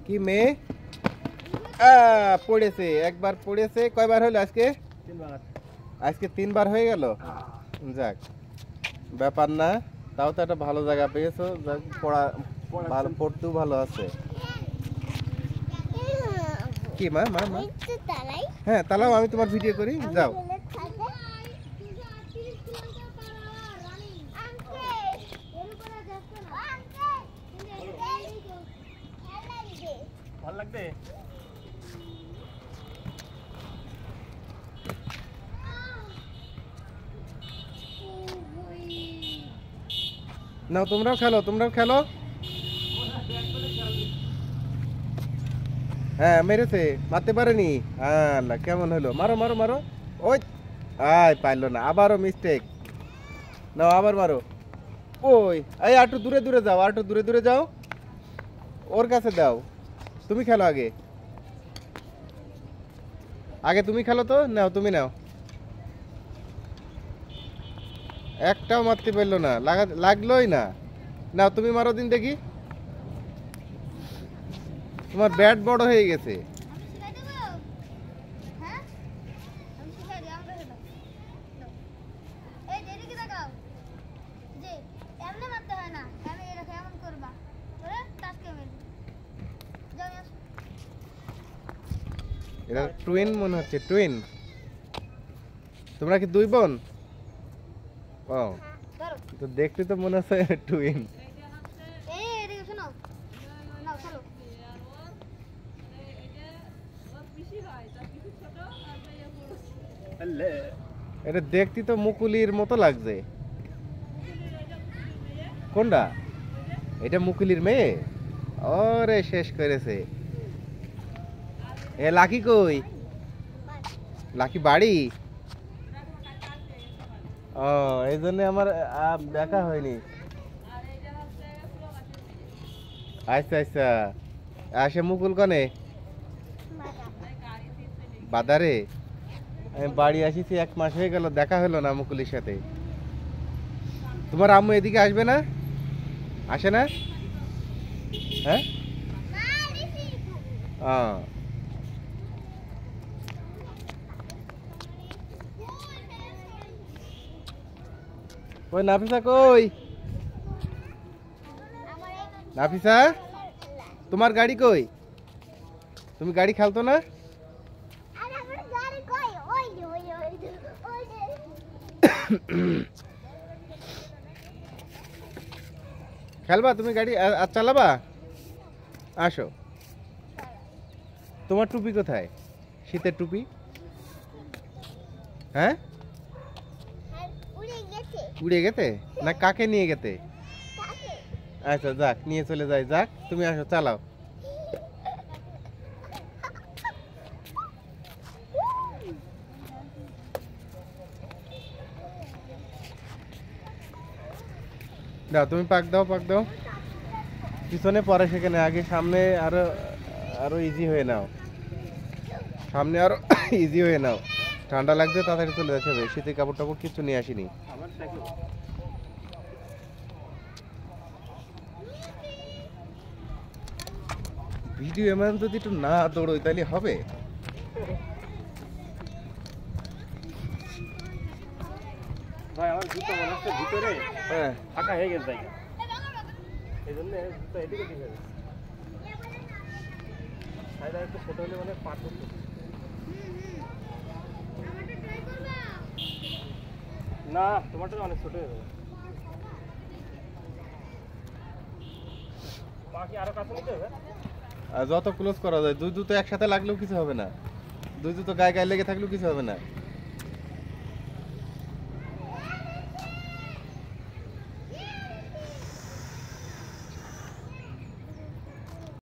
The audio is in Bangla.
কি মেয়ে পড়েছে, একবার পড়েছে। কয়বার হলো আজকে? আজকে 3 বার হয়ে গেল। যাক, ব্যাপার না, তাও তো একটা ভালো জায়গা পেয়েছো। যাক, পড়া ভালো, পড়তেও ভালো আছে। কি মা মা মা হ্যাঁ তালাও, আমি তোমার ভিডিও করি, যাও। ভালো লাগবে। নাও, তোমরাও খেলো, তোমরাও খেলো। হ্যাঁ মেরেছে, মারতে পারেনি। আল্লাহ, কেমন হলো? মারো মারো মারো। ওই পারলো না, আবারও মিস্টেক। নাও, আবার মারো। ওই এই একটু দূরে দূরে যাও, আর একটু দূরে দূরে যাও, ওর কাছে দাও। তুমি খেলো আগে, আগে তুমি খেলো তো। নাও, তুমি নাও। একটাও মারতে পারলো না, লাগলোই না। নাও, তুমি মারো দিন দেখি। তোমার ব্যাট বড় হয়ে গেছে। এরা টুইন মনে হচ্ছে, টুইন। তোমরা কি 2 বোন? ও, তো দেখতে তো মনে হচ্ছে টুইন। এটা দেখতে তো মুকুলির মতো লাগছে। কোনটা? এটা মুকুলির মেয়ে? ওরে শেষ করেছে। এ লাকি কই? লাকি বাড়ি? ও, এই জন্য আমার দেখা হয়নি। আচ্ছা আচ্ছা, আসে মুকুল কনে? বাদারে। আমি বাড়ি আসিছি 1 মাস হয়ে গেল, দেখা হলো না মুকুলির সাথে। তোমার আম্মু এদিকে আসবে না? আসে না? হ্যাঁ। ওই নাফিসা কই? নাফিসা, তোমার গাড়ি কই? তুমি গাড়ি খেলতো না? খেলবা তুমি গাড়ি? আর চালাবা? আসো। তোমার টুপি কোথায়? শীতের টুপি? হ্যাঁ, উড়ে গেছে না? কাকে নিয়ে গেছে? আচ্ছা যাক, নিয়ে চলে যাই। যাক, তুমি আসো, চালাও। দাও, তুমি পাক দাও, পাক দাও। পিছনে পরে সেখানে, আগে সামনে আরো আরো ইজি হয়ে নাও। সামনে আরো ইজি হয়ে নাও। ঠান্ডা লাগছে, তাড়াতাড়ি চলে যাচ্ছে। শীতের কাপড় টাপড় কিছু নিয়ে আসিনি। ভিডিও এমন যদি একটু না দৌড়োই তাহলে হবে? ভাই, আমার জুতো মনে হচ্ছে ভিতরে ফাঁকা হয়ে গেছে জায়গা, এই জন্য জুতো এদিকে দিয়ে যাবে। সাইডে একটু ছোট হলে মানে পা করতো না, তোমারটা অনেক ছোট হয়ে যাবে। বাকি আরো কাছে নিতে হবে। আর যত ক্লোজ করা যায়, 2 জুতো একসাথে লাগলেও কিছু হবে না। 2 জুতো গায়ে গায়ে লেগে থাকলেও কিছু হবে না।